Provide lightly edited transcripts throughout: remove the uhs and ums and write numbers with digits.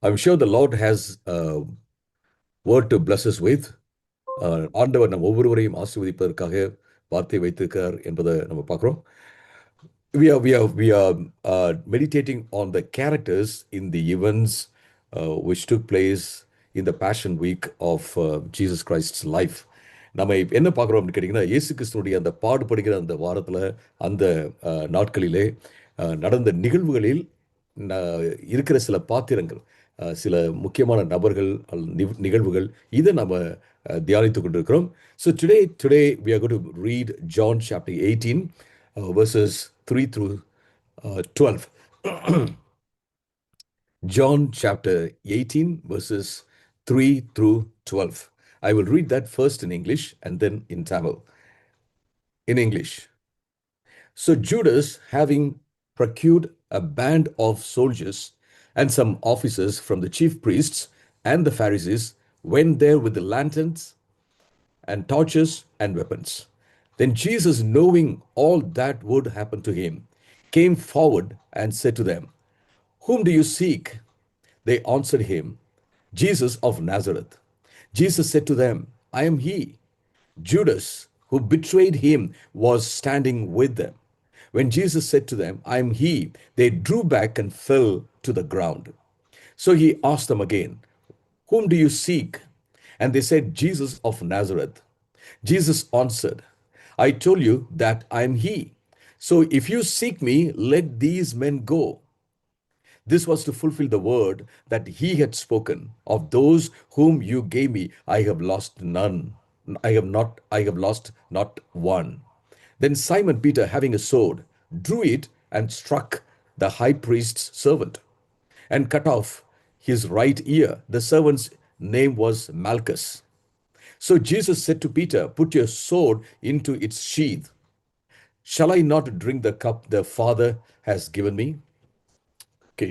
I'm sure the Lord has a word to bless us with. ஆண்டவர் நம் ஒவ்வொருவரையும் ஆசீர்வதிப்பதற்காக வார்த்தை வைத்திருக்கிறார் என்பதை நம்ம பார்க்குறோம். We are meditating on the characters in the events which took place in the Passion Week of Jesus Christ's life. நம்ம என்ன பார்க்குறோம் அப்படின்னு கேட்டிங்கன்னா, இயேசு கிறிஸ்துனுடைய அந்த பாடுபடுகிற அந்த வாரத்தில், அந்த நாட்களிலே நடந்த நிகழ்வுகளில் இருக்கிற சில பாத்திரங்கள், சில முக்கியமான நபர்கள், நிகழ்வுகள், இதை நம்ம தியானித்து கொண்டிருக்கிறோம். So today we are going to read John chapter 18 verses 3 through 12. John chapter 18 verses 3 through 12. I will read that first in English and then in Tamil. In English. So Judas, having procured a band of soldiers and some officers from the chief priests and the Pharisees, went there with the lanterns and torches and weapons. Then Jesus, knowing all that would happen to him, came forward and said to them, "Whom do you seek?" They answered him, "Jesus of Nazareth." Jesus said to them, "I am he." Judas, who betrayed him, was standing with them. When Jesus said to them, "I am he," they drew back and fell to the ground. So he asked them again, "Whom do you seek?" And they said, "Jesus of Nazareth." Jesus answered, "I told you that I am he. So if you seek me, let these men go." This was to fulfill the word that he had spoken, "Of those whom you gave me, I have lost none. I have lost not one." Then Simon Peter, having a sword, drew it and struck the high priest's servant and cut off his right ear. The servant's name was Malchus. So Jesus said to Peter, "Put your sword into its sheath. Shall I not drink the cup the Father has given me?" Okay.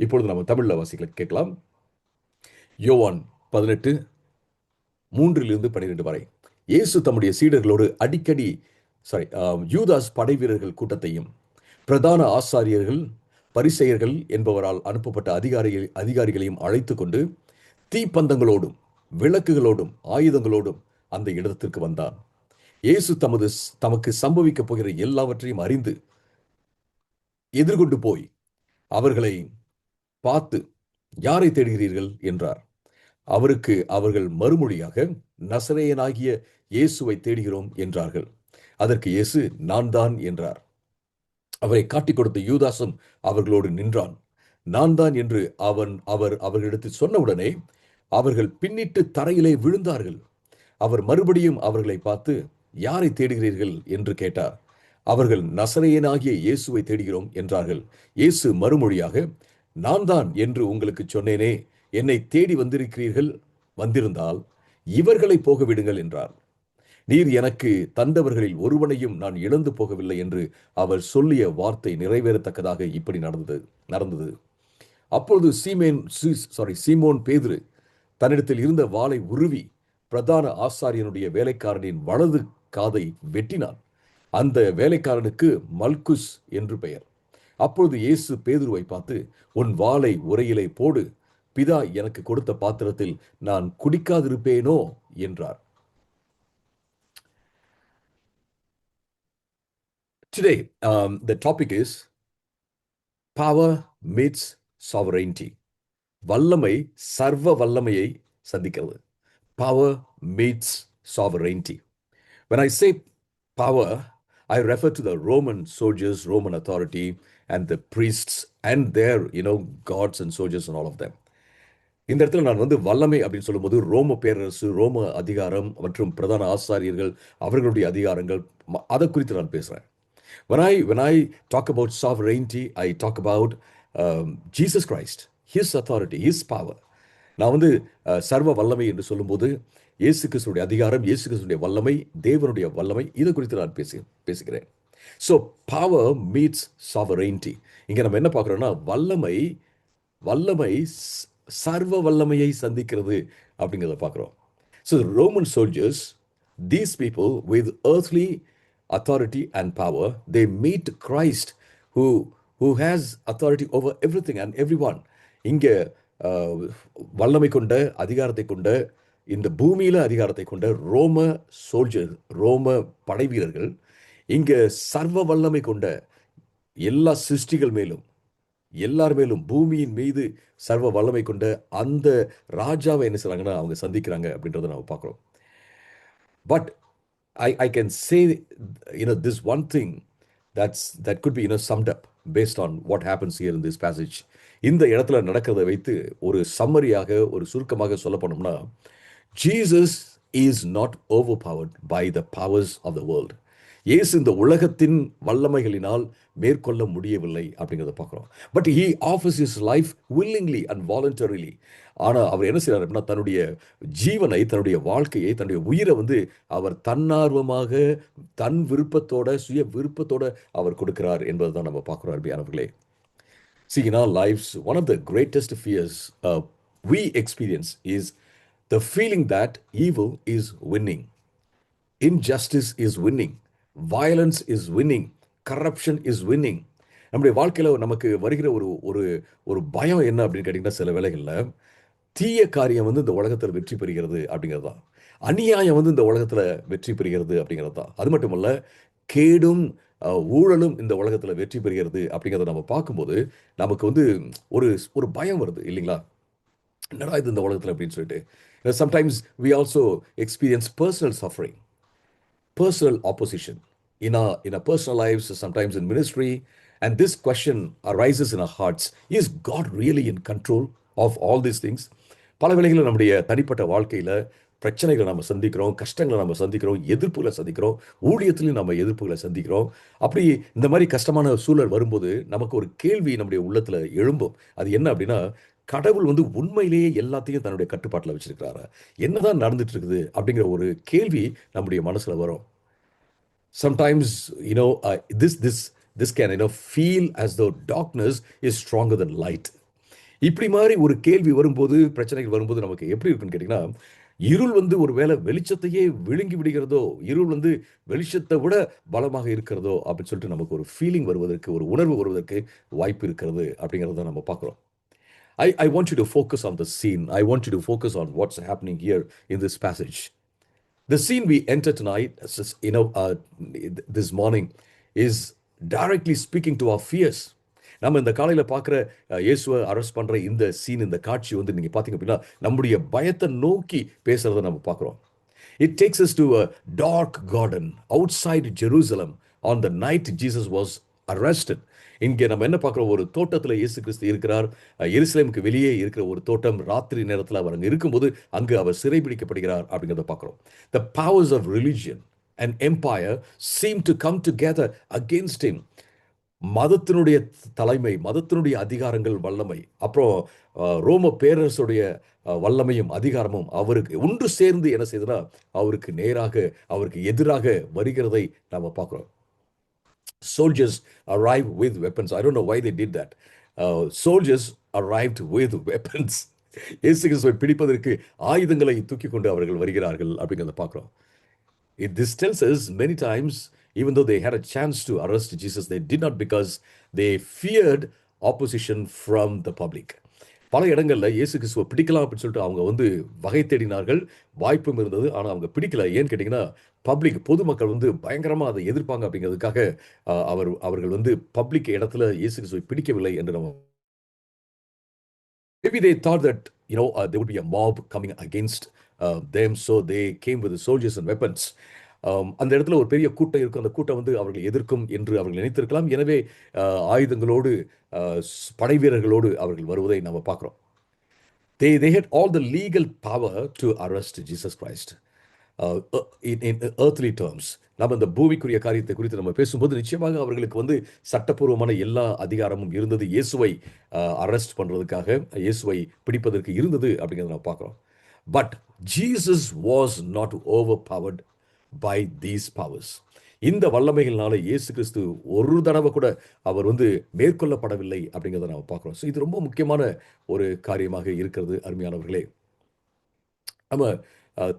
இப்பொழுது நம்ம தமிழ்ல வாசிக்கலாம், கேட்கலாம். யோவான் 18:3-12 வரை. இயேசு தம்முடைய சீடர்களோடு அடிக்கடி யூதாஸ் படை வீரர்கள் கூட்டத்தையும் பிரதான ஆசாரியர்கள், பரிசேயர்கள் என்பவரால் அனுப்பப்பட்ட அதிகாரிகளையும் அழைத்து கொண்டு தீப்பந்தங்களோடும் விளக்குகளோடும் ஆயுதங்களோடும் அந்த இடத்திற்கு வந்தான். இயேசு தமக்கு சம்பவிக்கப் போகிற எல்லாவற்றையும் அறிந்து எதிர்கொண்டு போய் அவர்களை பார்த்து, "யாரை தேடுகிறீர்கள்?" என்றார். அவருக்கு அவர்கள் மறுமொழியாக, "நசரேயனாகிய இயேசுவை தேடுகிறோம்" என்றார்கள். அதற்கு இயேசு, "நான் தான்" என்றார். அவரை காட்டிக் கொடுத்த யூதாசும் அவர்களோடு நின்றான். "நான் தான்" என்று அவர் அவர்களிடத்தில் சொன்னவுடனே அவர்கள் பின்னிட்டு தரையிலே விழுந்தார்கள். அவர் மறுபடியும் அவர்களை பார்த்து, "யாரை தேடுகிறீர்கள்?" என்று கேட்டார். அவர்கள், "நசரேயனாகிய இயேசுவை தேடுகிறோம்" என்றார்கள். இயேசு மறுமொழியாக, "நான் தான் என்று உங்களுக்கு சொன்னேனே. என்னை தேடி வந்திருந்தால் இவர்களை போக விடுங்கள்" என்றார். "நீர் எனக்கு தந்தவர்களில் ஒருவனையும் நான் இழந்து போகவில்லை" என்று அவர் சொல்லிய வார்த்தை நிறைவேறத்தக்கதாக இப்படி நடந்தது. அப்பொழுது சீமோன் பேதுரு தன்னிடத்தில் இருந்த வாளை உருவி பிரதான ஆசாரியனுடைய வேலைக்காரனின் வலது காதை வெட்டினான். அந்த வேலைக்காரனுக்கு மல்குஸ் என்று பெயர். அப்பொழுது இயேசு பேதுருவை பார்த்து, "உன் வாளை உரையிலே போடு. பிதா எனக்கு கொடுத்த பாத்திரத்தில் நான் குடிக்காதிருப்பேனோ" என்றார். Today, the topic is power meets sovereignty. வல்லமை சர்வ வல்லமையை சந்திக்கிறது. Power meets sovereignty. When I say power, I refer to the Roman soldiers, Roman authority, and the priests and their, gods and soldiers and all of them. இந்த இடத்துல நான் வல்லமை அப்படின்னு சொல்லும்போது ரோம பேரரசு, ரோம அதிகாரம் மற்றும் பிரதான ஆசாரியர்கள், அவர்களுடைய அதிகாரங்கள், அதை குறித்து நான் பேசுறேன். When I talk about sovereignty, I talk about Jesus Christ, his authority, his power. நான் சர்வ வல்லமை என்று சொல்லும்போது இயேசு கிறிஸ்துடைய அதிகாரம், இயேசு கிறிஸ்துடைய வல்லமை, தேவனுடைய வல்லமை, இதை குறித்து நான் பேசுகிறேன். So power meets sovereignty. இங்கே நம்ம என்ன பார்க்குறோம்னா, வல்லமை சர்வ வல்லமையை சந்திக்கிறது அப்படிங்கிறத பார்க்குறோம். So Roman soldiers, these people with earthly authority and power, they meet Christ who has authority over everything and everyone. இங்கே வல்லமை கொண்ட அதிகாரத்தை கொண்ட இந்த பூமியில அதிகாரத்தை கொண்ட ரோம சோல்ஜர், ரோம படை வீரர்கள் இங்க சர்வ வல்லமை கொண்ட எல்லா சிருஷ்டிகள் மேலும், எல்லார் மேலும், பூமியின் மீது சர்வ வல்லமை கொண்ட அந்த ராஜாவை என்ன செய்றாங்கன்னா அவங்க சந்திக்கிறாங்க அப்படின்றத நம்ம பார்க்கிறோம். But I can say, this one thing that could be, summed up based on what happens here in this passage. இந்த இடத்துல நடக்கிறதை வைத்து ஒரு சம்மரியாக, ஒரு சுருக்கமாக சொல்ல போனோம்னா, Jesus is not overpowered by the powers of the world. இயேசு இந்த உலகத்தின் வல்லமைகளினால் மேற்கொள்ள முடியவில்லை அப்படிங்கிறத பார்க்குறோம். But he offers his life willingly and voluntarily. ஆனால் அவர் என்ன செய்றார் அப்படின்னா, தன்னுடைய ஜீவனை, தன்னுடைய வாழ்க்கையை, தன்னுடைய உயிரை அவர் தன்னார்வமாக, தன் விருப்பத்தோட, சுய விருப்பத்தோட அவர் கொடுக்கிறார் என்பதை தான் நம்ம பார்க்குறோம் அருமையானவர்களே. See, in our lives, one of the greatest fears we experience is the feeling that evil is winning, injustice is winning, violence is winning, corruption is winning. நம்முடைய வாழ்க்கையில் நமக்கு வருகிற ஒரு ஒரு ஒரு பயம் என்ன அப்படின்னு கேட்டிங்கன்னா, சில வேளைகளில் தீய காரியம் இந்த உலகத்தில் வெற்றி பெறுகிறது அப்படிங்கிறது தான். அநியாயம் இந்த உலகத்தில் வெற்றி பெறுகிறது அப்படிங்கிறது தான். அது மட்டுமல்ல, கேடும் ஊழலும் இந்த உலகத்தில் வெற்றி பெறுகிறது அப்படிங்கிறத நம்ம பார்க்கும்போது நமக்கு ஒரு ஒரு பயம் வருது இல்லைங்களா? என்னடா இது இந்த உலகத்தில் அப்படின்னு சொல்லிட்டு. Sometimes we also experience personal suffering, personal opposition in our personal lives, sometimes in ministry, and this question arises in our hearts: is God really in control of all these things? பல வேளைகளில் நம்முடைய தனிப்பட்ட வாழ்க்கையில் பிரச்சனைகளை நம்ம சந்திக்கிறோம், கஷ்டங்களை நம்ம சந்திக்கிறோம், எதிர்ப்புகளை சந்திக்கிறோம், ஊழியத்திலையும் நம்ம எதிர்ப்புகளை சந்திக்கிறோம். அப்படி இந்த மாதிரி கஷ்டமான சூழல் வரும்போது நமக்கு ஒரு கேள்வி நம்முடைய உள்ளத்தில் எழும்பும். அது என்ன அப்படின்னா, கடவுள் உண்மையிலேயே எல்லாத்தையும் தன்னுடைய கட்டுப்பாட்டில் வச்சிருக்கிறாரா, என்னதான் நடந்துட்டு இருக்குது அப்படிங்கிற ஒரு கேள்வி நம்முடைய மனசுல வரும். Sometimes, this can, feel as though darkness is stronger than light. இப்படி மாதிரி ஒரு கேள்வி வரும்போது, பிரச்சனைகள் வரும்போது நமக்கு எப்படி இருக்குன்னு கேட்டிங்கன்னா, இருள் ஒரு வேளை வெளிச்சத்தையே விழுங்கி விடுகிறதோ, இருள் வெளிச்சத்தை விட பலமாக இருக்கிறதோ அப்படின்னு சொல்லிட்டு நமக்கு ஒரு ஃபீலிங் வருவதற்கு, ஒரு உணர்வு வருவதற்கு வாய்ப்பு இருக்கிறது அப்படிங்கிறத நம்ம பார்க்குறோம். I want you to focus on the scene. I want you to focus on what's happening here in this passage. The scene we enter tonight, this morning, is directly speaking to our fears. நம்ம இந்த காலையில் பார்க்குற இயேசுவை arrest பண்ணுற இந்த scene, இந்த காட்சி நீங்கள் பார்த்தீங்க அப்படின்னா நம்முடைய பயத்தை நோக்கி பேசுகிறத நம்ம பார்க்குறோம். It takes us to a dark garden outside Jerusalem on the night Jesus was arrested. இங்கே நம்ம என்ன பார்க்குறோம், ஒரு தோட்டத்தில் இயேசு கிறிஸ்து இருக்கிறார். எருசலேமுக்கு வெளியே இருக்கிற ஒரு தோட்டம், ராத்திரி நேரத்தில் அவர் அங்கே இருக்கும்போது அங்கு அவர் சிறைபிடிக்கப்படுகிறார் அப்படிங்கிறத பார்க்குறோம். The powers of religion and empire seem to come together against him. மதத்தினுடைய தலைமை, மதத்தினுடைய அதிகாரங்கள், வல்லமை, அப்புறம் ரோம பேரரசுடைய வல்லமையும் அதிகாரமும் அவருக்கு ஒன்று சேர்ந்து என்ன செய்தனா அவருக்கு நேராக, அவருக்கு எதிராக வருகிறதை நாம பார்க்கிறோம். Soldiers arrived with weapons. I don't know why they did that. Soldiers arrived with weapons. இயேசு கிறிஸ்துவை பிடிப்பதற்கு ஆயுதங்களை தூக்கி கொண்டு அவர்கள் வருகிறார்கள் அப்படிங்கிறத பார்க்கிறோம். This tells us many times, even though they had a chance to arrest Jesus, they did not, because they feared opposition from the public. பல இடங்களில் இயேசு கிறிஸ்துவை பிடிக்கலாம் அப்படின்னு சொல்லிட்டு அவங்க வகை தேடினார்கள், வாய்ப்பும் இருந்தது. ஆனால் அவங்க பிடிக்கல. ஏன்னு கேட்டிங்கன்னா, பப்ளிக், பொதுமக்கள் பயங்கரமாக அதை எதிர்ப்பாங்க அப்படிங்கிறதுக்காக அவர்கள் பப்ளிக் இடத்துல இயேசு கிறிஸ்துவை பிடிக்கவில்லை என்று நம்ம. Maybe they thought that there would be a mob coming against them, so they came with the soldiers and weapons. அந்த இடத்துல ஒரு பெரிய கூட்டம் இருக்கும், அந்த கூட்டம் அவர்கள் எதிர்க்கும் என்று அவர்கள் நினைத்திருக்கலாம். எனவே ஆயுதங்களோடு, படை வீரர்களோடு அவர்கள் வருவதை நம்ம பார்க்கிறோம். They had all the legal power to arrest Jesus Christ. In earthly terms, நம்ம இந்த பூமிக்குரிய காரியத்தை குறித்து நம்ம பேசும்போது நிச்சயமாக அவர்களுக்கு சட்டப்பூர்வமான எல்லா அதிகாரமும் இருந்தது. இயேசுவை அரெஸ்ட் பண்றதுக்காக, இயேசுவை பிடிப்பதற்கு இருந்தது அப்படிங்கிறத நம்ம பார்க்கிறோம். But Jesus was not overpowered by these powers. இந்த வல்லமைகள்னால இயேசு கிறிஸ்து ஒரு தடவை கூட அவர் மேற்கொள்ளப்படவில்லை அப்படிங்கிறத நம்ம பார்க்கிறோம். ஸோ இது ரொம்ப முக்கியமான ஒரு காரியமாக இருக்கிறது அருமையானவர்களே. நம்ம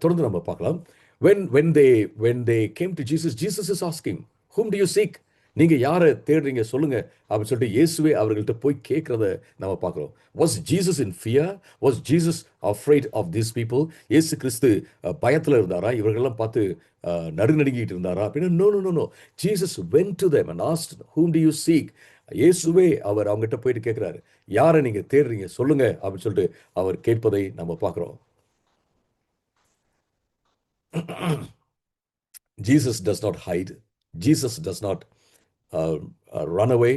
தொடர்ந்து நம்ம பார்க்கலாம். When they came to Jesus, Jesus is asking, whom do you seek? நீங்க யாரை தேடுறீங்க சொல்லுங்க அப்படின்னு சொல்லிட்டு இயேசுவே அவர்கள்ட்ட போய் கேட்கிறத நம்ம பார்க்கிறோம். Was Jesus in fear? Was Jesus afraid of this people? Yesu Kristu பயத்துல இருந்தாரா? இவர்களெல்லாம் பார்த்து நடுநடுங்கிட்டு இருந்தாரா அப்படின்னு? No no no no. Jesus went to them and asked, whom do you seek? இயேசுவே அவர் அவங்ககிட்ட போயிட்டு கேட்கிறாரு, யாரை நீங்க தேடுறீங்க சொல்லுங்க அப்படின்னு சொல்லிட்டு அவர் கேட்பதை நம்ம பார்க்கிறோம். Jesus does not hide. Jesus does not run away.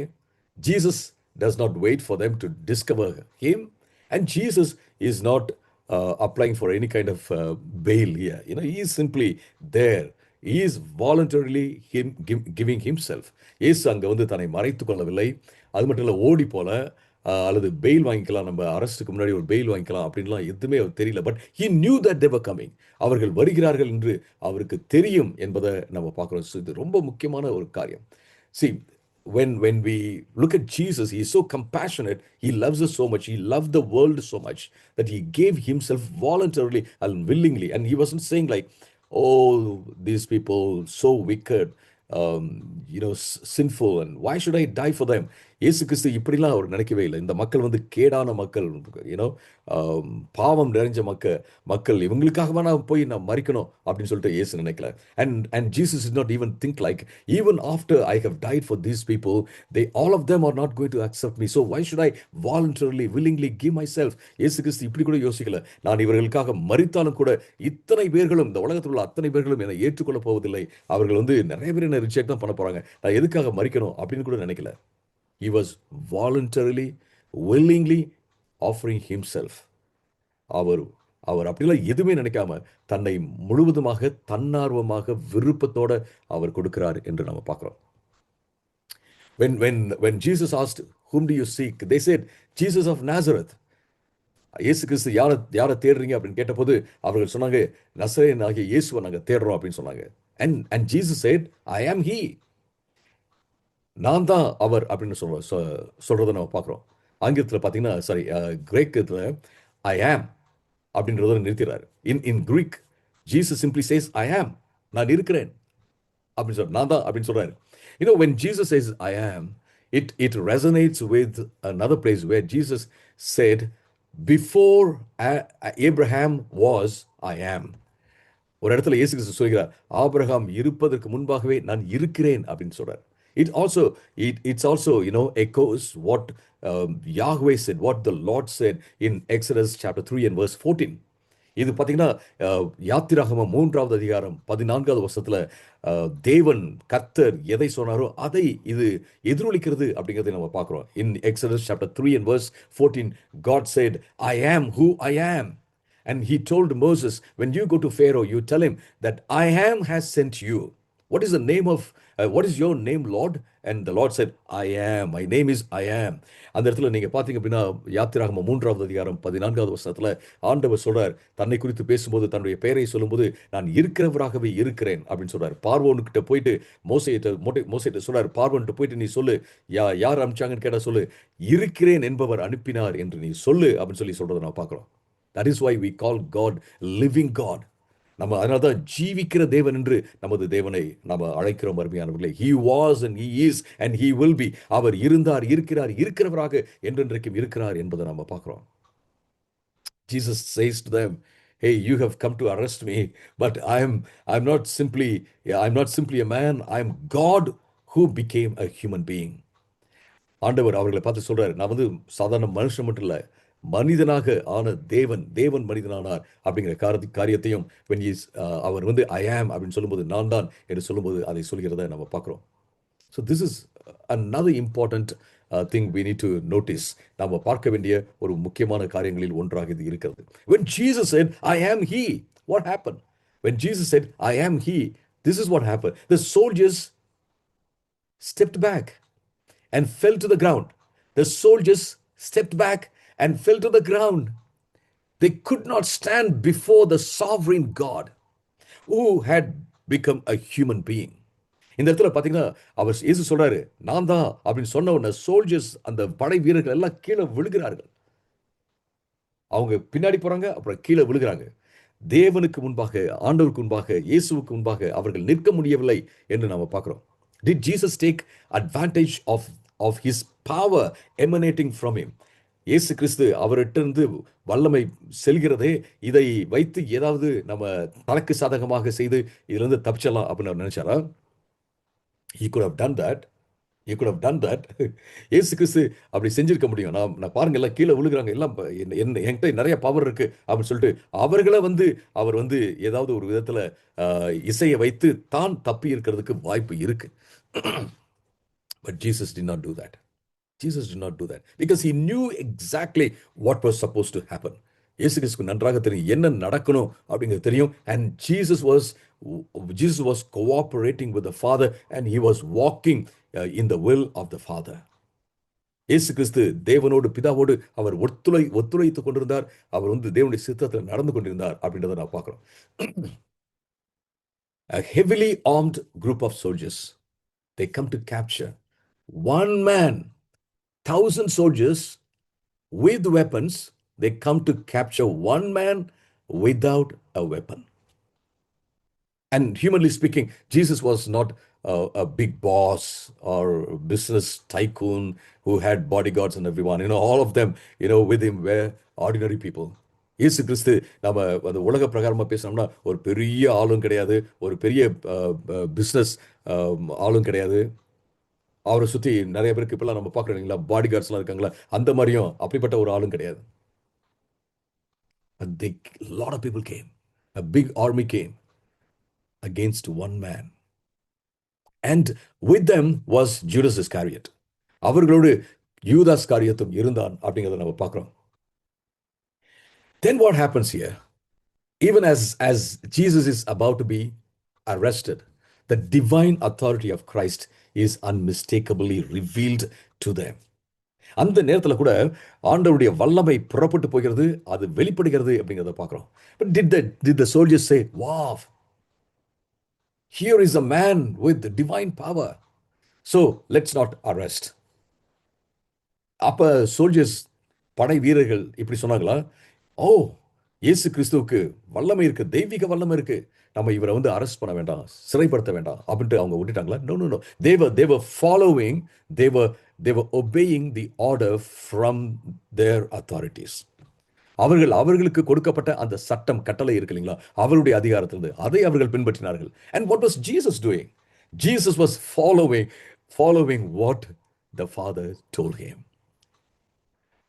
Jesus does not wait for them to discover him. And Jesus is not applying for any kind of bail here. He is simply there. He is voluntarily giving himself. இயேசு அங்கே வந்து தன்னை மறைத்து கொள்ளவில்லை. அது மட்டும் இல்லை, ஓடி போல அல்லது பெயில் வாங்கிக்கலாம், நம்ம அரசுக்கு முன்னாடி ஒரு பெயில் வாங்கிக்கலாம் அப்படின்லாம் எதுவுமே அவர் தெரியல. But he knew that they were coming. அவர்கள் வருகிறார்கள் என்று அவருக்கு தெரியும் என்பதை நம்ம பார்க்குறோம். இது ரொம்ப முக்கியமான ஒரு காரியம். See, when we look at Jesus, he is so compassionate. He loves us so much. He loved the world so much that he gave himself voluntarily and willingly. And he wasn't saying like, oh, these people so wicked, sinful, and why should I die for them? இயேசு கிறிஸ்து இப்படிலாம் அவர் நினைக்கவே இல்லை. இந்த மக்கள் வந்து கேடான மக்கள், பாவம் நிறைஞ்ச மக்கள், இவங்களுக்காகவா நான் போய் நான் மறிக்கணும் அப்படின்னு சொல்லிட்டு இயேசு நினைக்கல. And Jesus did not even think like, even after I have died for these people, all of them are not going to accept me. So why should I voluntarily, willingly give myself? இயேசு கிறிஸ்து இப்படி கூட யோசிக்கல. நான் இவர்களுக்காக மறித்தாலும் கூட இத்தனை பேர்களும், இந்த உலகத்தில் உள்ள அத்தனை பேர்களும் என்னை ஏற்றுக்கொள்ள போவதில்லை. அவர்கள் வந்து நிறைய பேர் என்ன ரிஜெக்ட் தான் பண்ண போறாங்க. நான் எதுக்காக மறிக்கணும் அப்படின்னு கூட நினைக்கல. He was voluntarily, willingly offering himself. அவர் அப்படிலாம் எதுவுமே நினைக்காம தன்னை முழுவதுமாக தன்னார்வமாக விருப்பத்தோட அவர் கொடுக்கிறார் என்று நம்ம பார்க்கிறோம். When Jesus asked, whom do you seek? They said, Jesus of Nazareth. இயேசு கிறிஸ்து யாரை தேடுறீங்க அப்படின்னு கேட்டபோது அவர்கள் சொன்னாங்க, நசரேயன் ஆகிய இயேசுவை நாங்கள் தேடுறோம் அப்படின்னு சொன்னாங்க. And Jesus said, I am he. நான் தான் அவர் அப்படின்னு சொல்றதை நம்ம பார்க்குறோம். ஆங்கிலத்தில் பார்த்தீங்கன்னா, சாரி, கிரேக்கத்தில் ஐ ஆம் அப்படின்றத நிறுத்திடுறாரு. In Greek Jesus simply says I am, நான் இருக்கிறேன் அப்படின்னு சொல்ற, நான் தான் அப்படின்னு சொல்றாரு. when Jesus says I am, it resonates with another place where Jesus said, before Abraham was, I am. ஒரு இடத்துல இயேசு கிறிஸ்து சொல்கிறார், ஆபிரகாம் இருப்பதற்கு முன்பாகவே நான் இருக்கிறேன் அப்படின்னு சொல்றார். It's also echoes what Yahweh said, what the Lord said in Exodus chapter 3 and verse 14. இது பார்த்தீங்கன்னா யாத்திராகமம் 3வது அதிகாரம் 14வது வசனத்துல தேவன் கர்த்தர் எதை சொன்னாரோ அதை இது எதிரொலிக்கிறது அப்படிங்கிறதை நம்ம பார்க்கிறோம். In Exodus chapter 3 and verse 14, God said, I am who I am. And he told Moses, when you go to Pharaoh, you tell him that I am has sent you. What is the name of, what is your name, Lord? And the Lord said, I am. My name is I am. அந்த இடத்துல நீங்க பார்த்தீங்க அப்படின்னா யாத்திராகமம் 3வது அதிகாரம் 14வது வசனத்துல ஆண்டவர் சொல்றார், தன்னை குறித்து பேசும்போது தன்னுடைய பெயரை சொல்லும்போது நான் இருக்கிறவராகவே இருக்கிறேன் அப்படின்னு சொல்றாரு. பார்வோனுக்கிட்ட போயிட்டு மோசேட்ட சொல்றாரு, பார்வோன்கிட்ட போயிட்டு நீ சொல்லு, யார் அனுப்பிச்சாங்கன்னு கேட்டா சொல்லு, இருக்கிறேன் என்பவர் அனுப்பினார் என்று நீ சொல்லு அப்படின்னு சொல்றதை நான் பார்க்கிறோம். That is why we call God living God. நம்ம அதனால தான் ஜீவிக்கிற தேவன் என்று நமது தேவனை நம்ம அழைக்கிறோம் அருமையானவர்களே. He was and he is and he will be. அவர் இருந்தார், இருக்கிறார், இருக்கிறவராக என்றென்றைக்கும் இருக்கிறார் என்பதை நம்ம பார்க்கிறோம். Jesus says to them, hey, you have come to arrest me, but I'm not simply a man, I'm God who became a human being. ஆண்டவர் அவர்களை பார்த்து சொல்றாரு, நான் வந்து சாதாரண மனுஷன் மட்டும் இல்லை, மனிதனாக ஆன தேவன் மனிதனானார் அப்படிங்கிற காரியத்தையும் அவர் வந்து ஐ ஆம் அப்படின்னு சொல்லும்போது, நான் தான் என்று சொல்லும்போது அதை சொல்கிறத நம்ம பார்க்கிறோம். So this is another important thing we need to notice. நம்ம பார்க்க வேண்டிய ஒரு முக்கியமான காரியங்களில் ஒன்றாக இது இருக்கிறது. When Jesus said, I am he, what happened? When Jesus said, I am he, this is what happened. The soldiers stepped back and fell to the ground. The soldiers stepped back and fell to the ground. They could not stand before the sovereign God who had become a human being. இந்த இடத்துல பார்த்தீங்கன்னா அவர் இயேசு சொல்றாரு, நான் தான் அப்படின்னு சொன்ன உடனே சோல்ஜர்ஸ், அந்த படை வீரர்கள் எல்லாம் கீழே விழுகிறார்கள். அவங்க பின்னாடி போறாங்க, அப்புறம் கீழே விழுகிறாங்க. தேவனுக்கு முன்பாக, ஆண்டவருக்கு முன்பாக, இயேசுவுக்கு முன்பாக அவர்கள் நிற்க முடியவில்லை என்று நாம பார்க்கிறோம். Did Jesus take advantage of his power emanating from him? இயேசு கிறிஸ்து அவர்கிட்ட வல்லமை செல்கிறதே, இதை வைத்து ஏதாவது நம்ம தனக்கு சாதகமாக செய்து இதுல இருந்து தப்பிச்சலாம் அப்படின்னு அவர் நினைச்சாரா? He could have done that. He could have done that. இயேசு கிறிஸ்து அப்படி செஞ்சிருக்க முடியும். நான் பாருங்க எல்லாம் கீழே விழுகிறாங்க, எல்லாம் என்கிட்ட நிறைய பவர் இருக்கு அப்படின்னு சொல்லிட்டு அவர்களை அவர் ஏதாவது ஒரு விதத்துல இசையை வைத்து தான் தப்பி இருக்கிறதுக்கு வாய்ப்பு இருக்கு. But Jesus did not do that. Jesus did not do that because he knew exactly what was supposed to happen. இயேசு கிறிஸ்துக்கு நன்றாக தெரியும் என்ன நடக்கணும் அப்படிங்கிறது தெரியும். And Jesus was cooperating with the Father and he was walking in the will of the Father. இயேசு கிறிஸ்து தேவனோடு பிதாவோடு அவர் ஒத்துழைத்துக் கொண்டிருந்தார். அவர் தேவனுடைய சித்தத்தில் நடந்து கொண்டிருந்தார் அப்படின்றத நான் பார்க்கிறோம். A heavily armed group of soldiers, they come to capture one man. 1,000 soldiers with weapons, they come to capture one man without a weapon. And humanly speaking, Jesus was not a big boss or business tycoon who had bodyguards and everyone. All of them, with him were ordinary people. இயேசு கிறிஸ்து நம்ம அந்த உலக பிரகாரமாக பேசணும்னா ஒரு பெரிய ஆளும் கிடையாது, ஒரு பெரிய பிஸ்னஸ் ஆளும் கிடையாது. அவரை சுற்றி நிறைய பேருக்கு இப்பெல்லாம் நம்ம பார்க்குறோம் இல்லைங்களா, பாடி கார்ட்ஸ்லாம் இருக்காங்களா, அந்த மாதிரியும் அப்படிப்பட்ட ஒரு ஆளும் கிடையாது. A lot of people came. A big army came against one man. And with them was Judas Iscariot. அவர்களோடு யூதாஸ் காரியத்தும் இருந்தான் அப்படிங்கிறத நம்ம பார்க்குறோம். Then what happens here? Even as Jesus is about to be arrested, the divine authority of Christ is unmistakably revealed to them. அந்த நேரத்தில் கூட ஆண்டவருடைய வல்லமை புறப்பட்டு போகிறது, அது வெளிப்படுகிறது அப்படிங்கிறத பார்க்கிறோம். But did the soldiers say, wow, here is a man with divine power, so let's not arrest? அப்ப சோல்ஜர்ஸ், படை வீரர்கள் இப்படி சொன்னாங்களா? ஓ, இயேசு கிறிஸ்துவுக்கு வல்லமை இருக்கு, தெய்வீக வல்லமை இருக்கு, நம்ம இவரை அரெஸ்ட் பண்ண வேண்டாம், சிறைப்படுத்த வேண்டாம் அப்படின்ட்டு அவங்க விட்டுட்டாங்களா? No, no, no. They were following, they were obeying the order from their authorities. அவர்களுக்கு கொடுக்கப்பட்ட அந்த சட்டம் கட்டளை இருக்கு இல்லைங்களா, அவருடைய அதிகாரத்திலிருந்து அதை அவர்கள் பின்பற்றினார்கள். And what was Jesus doing? Jesus was following what the Father told him.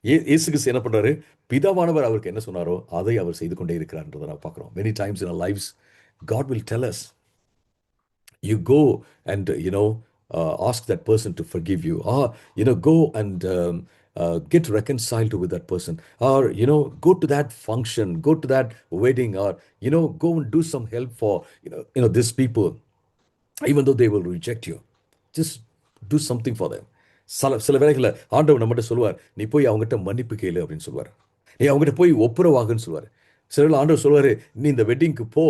இயேசு கிறிஸ்து என்ன பண்றாரு? பிதாவானவர் அவருக்கு என்ன சொன்னாரோ அதை அவர் செய்து கொண்டே இருக்கிறார்ன்றதை நான் பார்க்கிறோம். Many times in our lives, God will tell us, you go and ask that person to forgive you, or go and get reconciled with that person, or go to that function, go to that wedding, or go and do some help for these people, even though they will reject you. Just do something for them. சில வேளைகளில் ஆண்டவர் நம்மகிட்ட சொல்லுவார், நீ போய் அவங்ககிட்ட மன்னிப்பு கேளு அப்படின்னு சொல்லுவார், நீ அவங்ககிட்ட போய் ஒப்புரவாகுன்னு சொல்லுவார். சில ஆண்டவர் சொல்லுவார், நீ இந்த வெட்டிங்க்கு போ.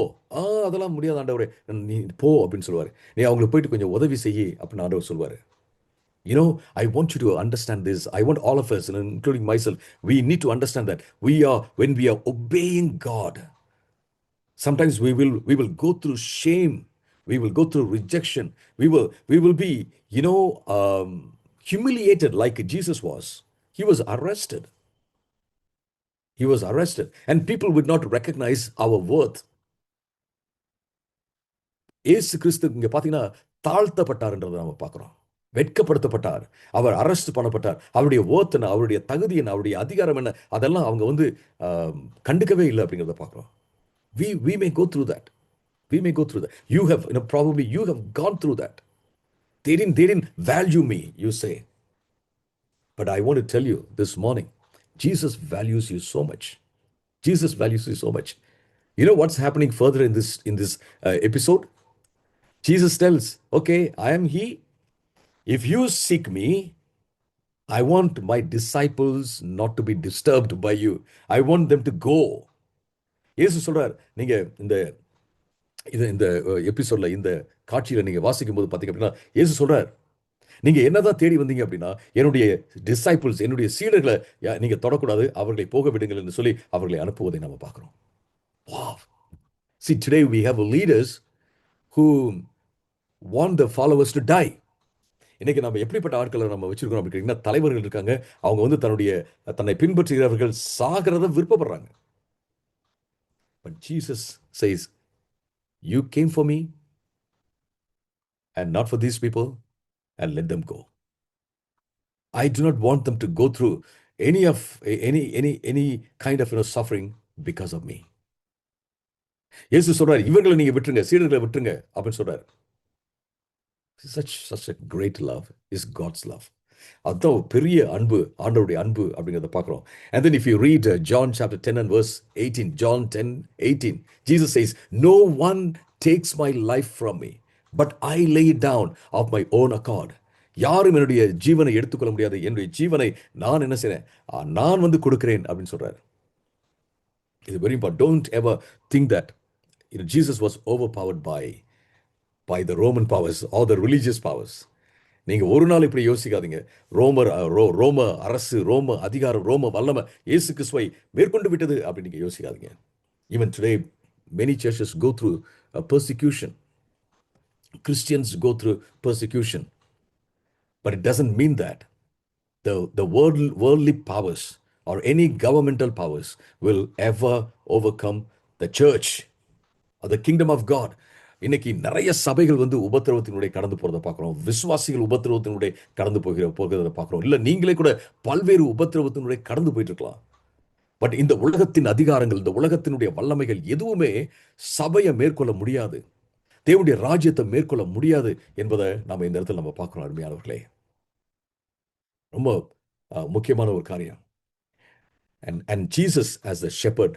அதெல்லாம் முடியாது ஆண்டவரே, நீ போ அப்படின்னு சொல்லுவார். நீ அவங்களுக்கு போயிட்டு கொஞ்சம் உதவி செய்யி அப்படின்னு ஆண்டவர் சொல்லுவார். I want you to understand this. I want all of us, including myself, we need to understand that when we are obeying God, sometimes we will go through shame, we will go through rejection, we will be humiliated like Jesus was. He was arrested. He was arrested and people would not recognize our worth. இயேசு கிறிஸ்து இங்க பாத்தீங்கன்னா தாழ்த்தப்பட்டார்ன்றதை நம்ம பார்க்கிறோம். வெட்கப்படுத்தப்பட்டார், அவர் arrest பண்ணப்பட்டார். அவருடைய worth என்ன, அவருடைய தகுதி என்ன, அவருடைய அதிகாரம் என்ன, அதெல்லாம் அவங்க கண்டுக்கவே இல்லை அப்படிங்கிறத பார்க்கிறோம். We may go through that. We may go through that. You have probably you have gone through that. They didn't value me, you say. But I want to tell you this morning, Jesus values you so much. Jesus values you so much. You know what's happening further in this episode? Jesus tells, okay, I am he. If you seek me, I want my disciples not to be disturbed by you. I want them to go. இயேசு சொல்றார், நீங்க இந்த எபிசோட்ல இந்த காட்சியில நீங்க வாசிக்கும் போது பாத்தீங்க அப்படின்னா, இயேசு சொல்றார், நீங்க என்னதான் தேடி வந்தீங்க அப்படின்னா என்னுடைய டிசைபிள்ஸ், என்னுடைய சீடர்களை நீங்க தொடக்கூடாது, அவர்களை போக விடுங்கள் என்று சொல்லி அவர்களை அனுப்புவதை நம்ம பார்க்கிறோம். Wow. See, today we have leaders who want the followers to die. இன்னைக்கு நம்ம எப்படிப்பட்ட ஆட்களை நம்ம வச்சிருக்கோம் அப்படின்னா, தலைவர்கள் இருக்காங்க. அவங்க வந்து தன்னை பின்பற்றுகிறவர்கள் சாகிறத விருப்பப்படுறாங்க. But Jesus says, you came for me and not for these people, and let them go. I do not want them to go through any kind of suffering because of me. இயேசு சொல்றாரு, இவர்களை நீங்க விட்டுருங்க, சீடர்களை விட்டுருங்க அப்படின்னு சொல்றாரு. such a great love is God's love. அதுதான் ஒரு பெரிய அன்பு, ஆண்டவருடைய அன்பு அப்படிங்கிறத பார்க்குறோம். And then if you read John chapter 10 and verse 18, John 10:18, Jesus says, no one takes my life from me, but I lay it down of my own accord. யாரும் என்னுடைய ஜீவனை எடுத்துக்கொள்ள முடியாது, என்னுடைய ஜீவனை நான் என்ன செய்றேன், நான் வந்து கொடுக்கிறேன் அப்படின்னு சொல்றாரு. இது very important. Don't ever think that Jesus was overpowered by the Roman powers or the religious powers. நீங்க ஒரு நாள் இப்படி யோசிக்காதீங்க. ரோம அரசு, ரோம அதிகாரம், ரோம வல்லமை இயேசு கிறிஸ்துவை மேற்கொண்டு விட்டது அப்படின்னு நீங்க யோசிக்காதீங்க. Even today, many churches go through persecution. Christians go through persecution. But it doesn't mean that the worldly powers or any governmental powers will ever overcome the church or the kingdom of God. இன்னைக்கு நிறைய சபைகள் வந்து உபத்திரவத்தினுடைய கடந்து போறதை பார்க்கிறோம். விசுவாசிகள் உபத்திரவத்தினுடைய கடந்து போகிறத பார்க்கிறோம். இல்ல நீங்களே கூட பல்வேறு உபத்திரவத்தினுடைய கடந்து போயிட்டு இருக்கலாம். பட் இந்த உலகத்தின் அதிகாரங்கள், இந்த உலகத்தினுடைய வல்லமைகள் எதுவுமே சபையை மேற்கொள்ள முடியாது, தேவனுடைய ராஜ்யத்தை மேற்கொள்ள முடியாது என்பதை நம்ம இந்த இடத்துல நம்ம பார்க்கிறோம். அருமையானவர்களே, ரொம்ப முக்கியமான ஒரு காரியம். And Jesus as the shepherd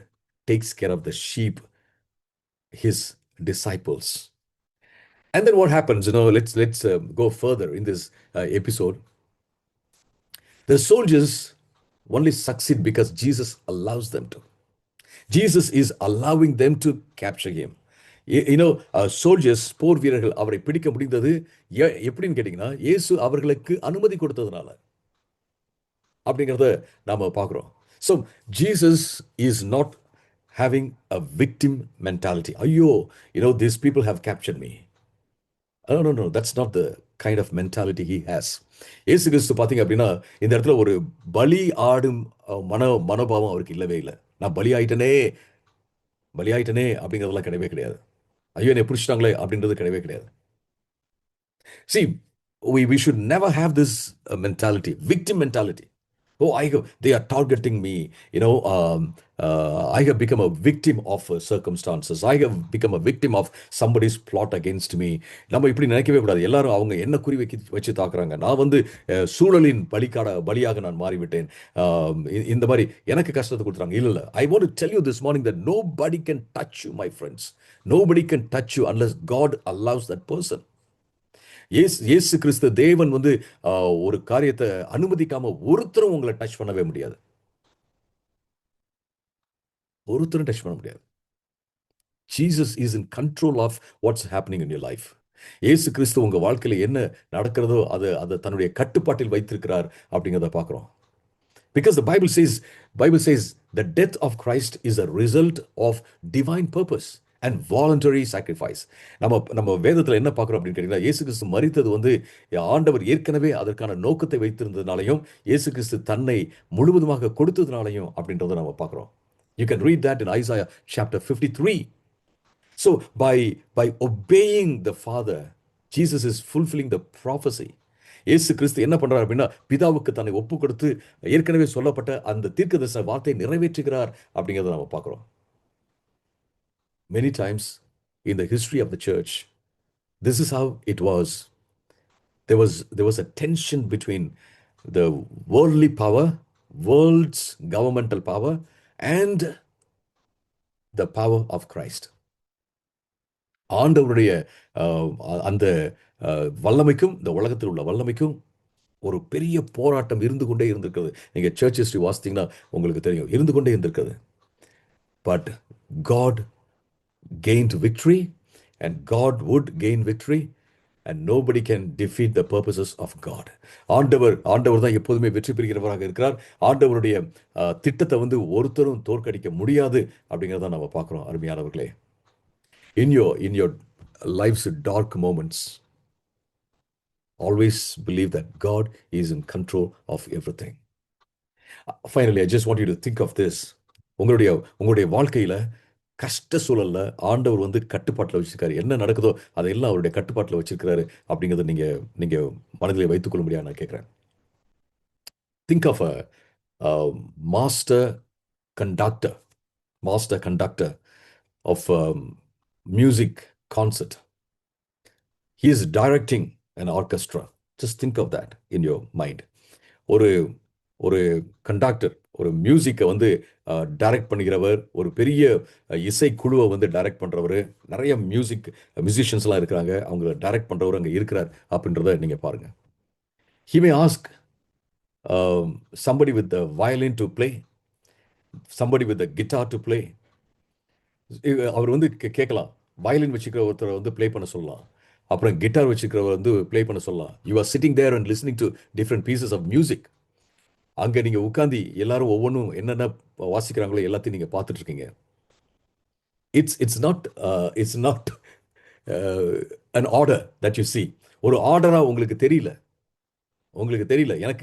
takes care of the sheep, his disciples. And then what happens, let's go further in this episode. The soldiers only succeed because Jesus allows them to. Jesus is allowing them to capture him. Soldiers, போர் வீரர்கள் அவரை பிடிக்க முடிந்தது எப்படின்னு கேட்டீங்கன்னா, இயேசு அவர்களுக்கு அனுமதி கொடுத்ததுனால அப்படிங்கிறத நாம பார்க்கிறோம். So Jesus is not having a victim mentality. ஐயோ, these people have captured me. No, that's not the kind of mentality he has. இயேசு கிறிஸ்து பார்த்தீங்க அப்படின்னா, இந்த இடத்துல ஒரு பலி ஆடும் மனோபாவம் அவருக்கு இல்லவே இல்லை. நான் பலி ஆயிட்டனே அப்படிங்கிறதெல்லாம் கிடையவே கிடையாது. ஐயோ, என்னை பிடிச்சிட்டாங்களே அப்படின்றது கிடையவே கிடையாது. See, we should never have this mentality, victim mentality. Oh, they are targeting me. I have become a victim of circumstances. I have become a victim of somebody's plot against me. நம்ம இப்படி நினைக்கவே கூடாது. எல்லாரும் அவங்க என்ன குறி வச்சு தாக்குறாங்க, நான் வந்து சூழலின் பலியாக நான் மாறிவிட்டேன், இந்த மாதிரி எனக்கு கஷ்டத்தை கொடுத்துறாங்க. இல்ல, I want to tell you this morning that nobody can touch you, my friends. Nobody can touch you unless God allows that person. இயேசு கிறிஸ்து தேவன் வந்து ஒரு காரியத்தை அனுமதிக்காம ஒருத்தரும் உங்களை டச் பண்ணவே முடியாது. ஒருத்தரும் டச் பண்ண முடியாது. Jesus is in control of what's happening in your life. இயேசு கிறிஸ்து உங்க வாழ்க்கையில என்ன நடக்கிறதோ அதை தன்னுடைய கட்டுப்பாட்டில் வைத்திருக்கிறார் அப்படிங்கிறத பார்க்கிறோம். Because the Bible says the death of Christ is a result of divine purpose and voluntary sacrifice. நம்ம வேதத்தில் என்ன பார்க்குறோம் அப்படின்னு கேட்டீங்கன்னா, இயேசு கிறிஸ்து மரித்தது வந்து ஆண்டவர் ஏற்கனவே அதற்கான நோக்கத்தை வைத்திருந்ததுனாலையும், இயேசு கிறிஸ்து தன்னை முழுவதுமாக கொடுத்ததுனாலையும் அப்படின்றத நம்ம பார்க்குறோம். You can read that in Isaiah chapter 53. So by obeying the Father, Jesus is fulfilling the prophecy. இயேசு கிறிஸ்து என்ன பண்றார் அப்படின்னா, பிதாவுக்கு தன்னை ஒப்பு கொடுத்து ஏற்கனவே சொல்லப்பட்ட அந்த தீர்க்கதரிசன வார்த்தையை நிறைவேற்றுகிறார் அப்படிங்கிறத நம்ம பார்க்கிறோம். Many times in the history of the church, this is how it was. There was a tension between the worldly power, world's governmental power, and the power of Christ. ஆண்டவருடைய அந்த வல்லமைக்கும் இந்த உலகத்தில் உள்ள வல்லமைக்கும் ஒரு பெரிய போராட்டம் இருந்து கொண்டே இருந்திருக்கிறது. நீங்க சர்ச் ஹிஸ்டரி வாசித்தீங்கன்னா உங்களுக்கு தெரியும், இருந்து கொண்டே இருந்திருக்கிறது. But God gained victory, and God would gain victory, and nobody can defeat the purposes of God. ஆண்டவர் தான் எப்போதுமே வெற்றி பெறுகிறவராக இருக்கிறார். ஆண்டவருடைய திட்டத்தை வந்து ஒருத்தரும் தோற்கடிக்க முடியாது அப்படிங்கிறத நம்ம பார்க்கிறோம். அருமையானவர்களே, in your life's dark moments, Always believe that God is in control of everything. Finally, I just want you to think of this. உங்களுடைய உங்களுடைய வாழ்க்கையில கஷ்ட சூழல்ல ஆண்டவர் வந்து கட்டுப்பாட்டில் வச்சிருக்காரு. என்ன நடக்குதோ அதையெல்லாம் அவருடைய கட்டுப்பாட்டில் வச்சிருக்கிறாரு அப்படிங்கிறத நீங்க நீங்க மனதிலே வைத்துக் கொள்ள முடியாது நான் கேட்கிறேன். Think of a master conductor, master conductor of music concert. He is directing an orchestra. Just think of that in your mind. ஒரு ஒரு கண்டாக்டர், ஒரு மியூசிக்கை வந்து டைரக்ட் பண்ணுகிறவர், ஒரு பெரிய இசை குழுவை வந்து டைரக்ட் பண்ணுறவர், நிறைய மியூசிஷியன்ஸ்லாம் இருக்கிறாங்க, அவங்கள டைரக்ட் பண்ணுறவர் அங்கே இருக்கிறார் அப்படின்றத நீங்கள் பாருங்கள். He may ask somebody with the violin to play, somebody with the guitar to play. அவர் வந்து கேட்கலாம், வயலின் வச்சுக்கிற ஒருத்தரை வந்து ப்ளே பண்ண சொல்லலாம், அப்புறம் கிட்டார் வச்சுக்கிறவர் வந்து ப்ளே பண்ண சொல்லலாம். You are sitting there and listening to different pieces of music. அங்கே நீங்கள் உட்காந்து எல்லாரும் ஒவ்வொன்றும் என்னென்ன வாசிக்கிறாங்களோ எல்லாத்தையும் நீங்கள் பார்த்துட்டு இருக்கீங்க. It's not an order that you see. ஒரு ஆர்டராக உங்களுக்கு தெரியல,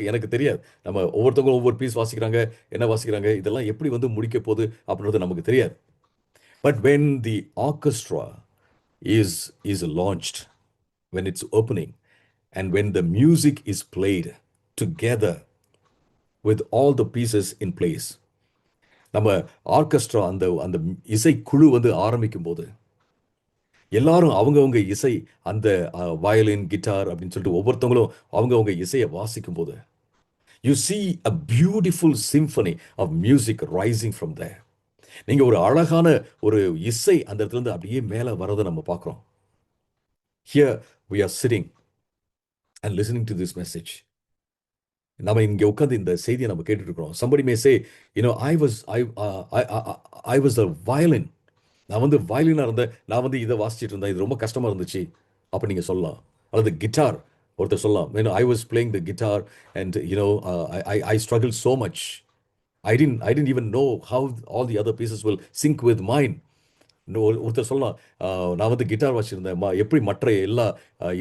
எனக்கு தெரியாது. நம்ம ஒவ்வொருத்தவங்களும் ஒவ்வொரு பீஸ் வாசிக்கிறாங்க, என்ன வாசிக்கிறாங்க, இதெல்லாம் எப்படி வந்து முடிக்க போகுது அப்படின்றது நமக்கு தெரியாது. But when the orchestra is launched, when it's opening, and when the music is played together with all the pieces in place, நம்ம ஆர்கெஸ்ட்ரா அந்த அந்த இசை குழு வந்து ஆரம்பிக்கும் போது எல்லாரும் அவங்கவுங்க இசை, அந்த வயலின், கிட்டார் அப்படின்னு சொல்லிட்டு ஒவ்வொருத்தவங்களும் அவங்கவுங்க இசையை வாசிக்கும் போது you see a beautiful symphony of music rising from there. நீங்க ஒரு அழகான ஒரு இசை அந்த இடத்துல இருந்து அப்படியே மேலே வரதை நம்ம பார்க்குறோம். Here we are sitting and listening to this message. நம்ம இங்கே உட்காந்து இந்த செய்தியை நம்ம கேட்டுட்டு இருக்கிறோம். Somebody may say, I was a violin. நான் வந்து வயலினாக இருந்தேன், நான் வந்து இதை வாசிச்சுட்டு இருந்தேன், இது ரொம்ப கஷ்டமாக இருந்துச்சு அப்போ நீங்கள் சொல்லலாம். அல்லது கிட்டார் ஒருத்தர் சொல்லலாம், I was playing the guitar and I struggled so much. I didn't even know how all the other pieces will sync with mine. ஒருத்தர் சொல்லலாம், நான் வந்து கிட்டார் வாசிச்சிருந்தேன், எப்படி மற்ற எல்லா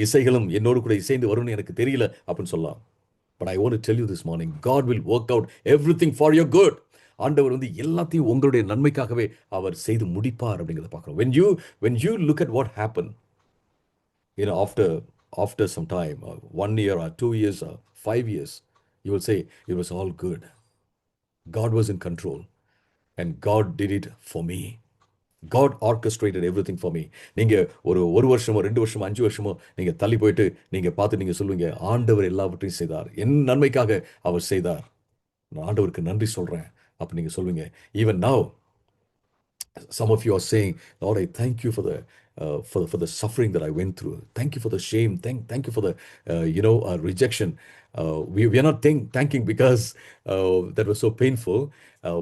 இசைகளும் என்னோடு கூட இசைந்து வரும்னு எனக்கு தெரியல அப்படின்னு சொல்லலாம். But I want to tell you this morning, God will work out everything for your good. ஆண்டவர் வந்து எல்லாத்தையும் உங்களுடைய நன்மைக்காகவே அவர் செய்து முடிப்பார் அப்படிங்கிறத பார்க்குறோம். When you look at what happened, after some time, 1 year or 2 years or 5 years, you will say it was all good. God was in control and God did it for me. God orchestrated everything for me. நீங்க ஒரு வருஷமோ 2 வருஷமோ 5 வருஷமோ நீங்க தள்ளி போயிட்டு நீங்க பார்த்து நீங்க சொல்லுவீங்க, ஆண்டவர் எல்லாவற்றையும் செய்தார், என் நன்மைக்காக அவர் செய்தார், நான் ஆண்டவருக்கு நன்றி சொல்றேன் அப்படி நீங்க சொல்லுவீங்க. Even now, some of you are saying, Lord, I thank you for the suffering that I went through. Thank you for the shame. Thank you for the rejection. We are not thanking because that was so painful,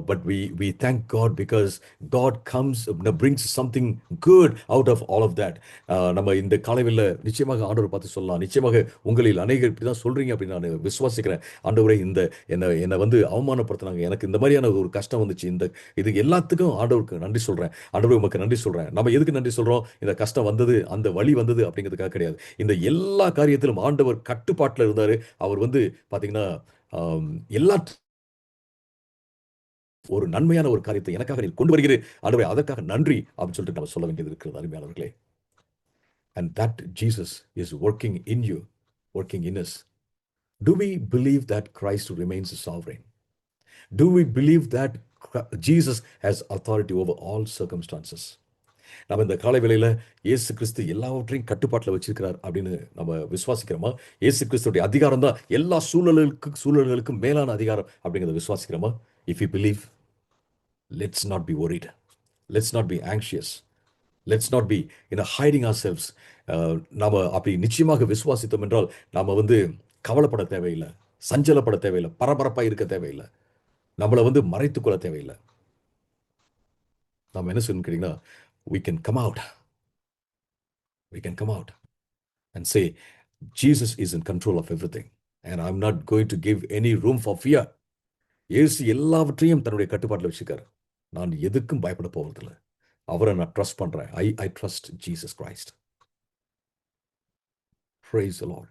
but we thank God because God brings something good out of all of that. நம்ம இந்த காலையில் நிச்சயமாக ஆண்டவர் பார்த்து சொல்லலாம், நிச்சயமாக உங்களில் அநேகர் இப்படி தான் சொல்றீங்க அப்படின்னு நான் விசுவாசிக்கிறேன். ஆண்டவரே, என்னை வந்து அவமானப்படுத்தினாங்க, எனக்கு இந்த மாதிரியான ஒரு கஷ்டம் வந்துச்சு, இது எல்லாத்துக்கும் ஆண்டவருக்கு நன்றி சொல்றேன், ஆண்டவரே உமக்கு நன்றி சொல்றேன். நம்ம எதுக்கு நன்றி சொல்றோம்? இந்த கஷ்டம் வந்தது, அந்த வழி வந்தது அப்படிங்கிறதுக்காக கிடையாது. இந்த எல்லா காரியத்திலும் ஆண்டவர் கட்டுப்பாட்டில் இருந்தாரு. அவர் வந்து பாத்தீங்கன்னா எல்லா ஒரு நன்மையான ஒரு காரியத்தை எனக்காக நீ கொண்டு வருகிறேன் ஆண்டவரே, அதற்காக நன்றி அப்படின்னு சொல்லிட்டு நம்ம சொல்ல வேண்டியது இருக்கிறது அருமையானவர்களே. And that Jesus is working in you, working in us. Do we believe that Christ remains sovereign? Do we believe that Jesus has authority over all circumstances? நம்ம இந்த காலை வேளையில் இயேசு கிறிஸ்து எல்லாவற்றையும் கட்டுப்பாட்டில் வச்சிருக்கிறார் அப்படின்னு நம்ம விசுவாசிக்கிறோமா? இயேசு கிறிஸ்துடைய அதிகாரம் தான் எல்லா சூழல்களுக்கும் மேலான அதிகாரம் அப்படிங்கிறத விசுவாசிக்கிறோமா? If you believe, let's not be worried. Let's not be anxious. Let's not be hiding ourselves. நாம அப்படி நிச்சயமாக விசுவாசித்தோம் என்றால் நாம வந்து கவலைப்பட தேவையில்லை, சஞ்சலப்பட தேவையில்லை, பரபரப்பாக இருக்க தேவையில்லை, நம்மளை வந்து மறைத்துக்கொள்ள தேவையில்லை. நம்ம என்ன சொல்லணும் கேட்டீங்கன்னா, we can come out and say, Jesus is in control of everything and I'm not going to give any room for fear. இயேசு எல்லாவற்றையும் தன்னுடைய கட்டுப்பாட்டில் வச்சுக்கார், நான் எதுக்கும் பயப்பட போவதில்லை, அவரை நான் ட்ரஸ்ட் பண்றேன். I trust Jesus Christ. Praise the Lord.